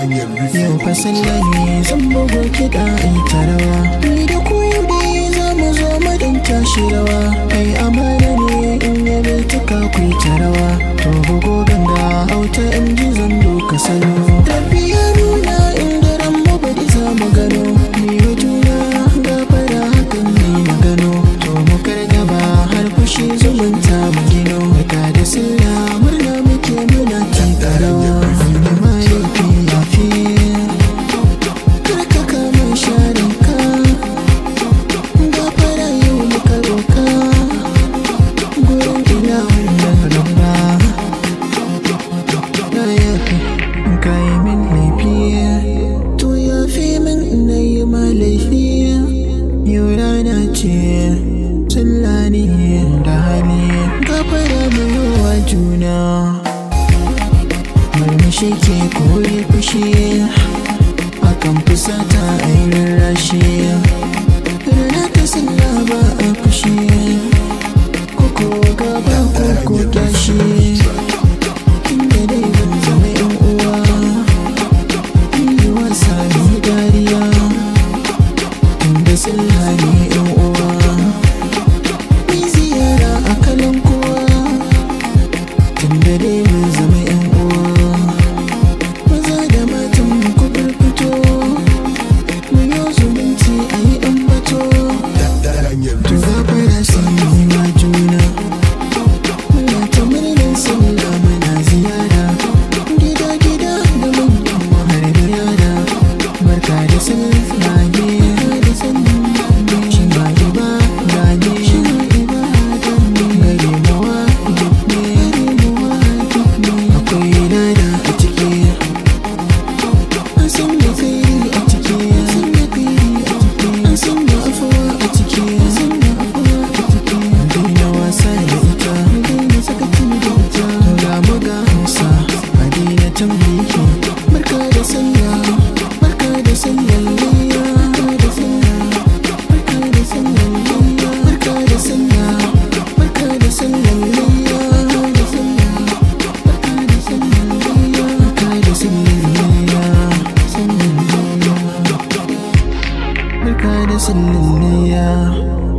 Yau fa sallah ne zan bugo kiɗa ai ta rawa. Ni da ku yau dai za mu zo mu dan tashi rawa. Ai amana ne in ya bai tuka ku yi ta rawa. To bugo ganga auta in ji zan doka salo. Rabbi ya nuna inda ran mu bari za mu gano. Ni wa juna gafara hakan ne na gano. To mu kargaba har fushi zumunta mu gino. Ka da sallah murna muke muna tiƙa rawa. Yau rana ce sallah ne da hali gafara mu yawa juna. Murmushi ke kore fushi akan fusata a yi rarrashi. Rana ta sallah ba a fushi koko gaba koko tashi. Inda dai zan zama yan uwa yi wasa ni dariya. Inda sallah ne yan uwa mi ziyara a kalan kowa. Tunda dai mun zama yan uwa maza da matan mu ku fito mu yo zumunci a yi ɗan bato. To gafara sun yi wa juna muna ta murnar sallah muna ziyara. Gida gida da manyan mu har da yara barka da sallah ne. Barka da sallah, barka da sallah, barka da sallah, barka da sallah, barka da sallah, barka da sallah, barka da sallah, barka da sallah.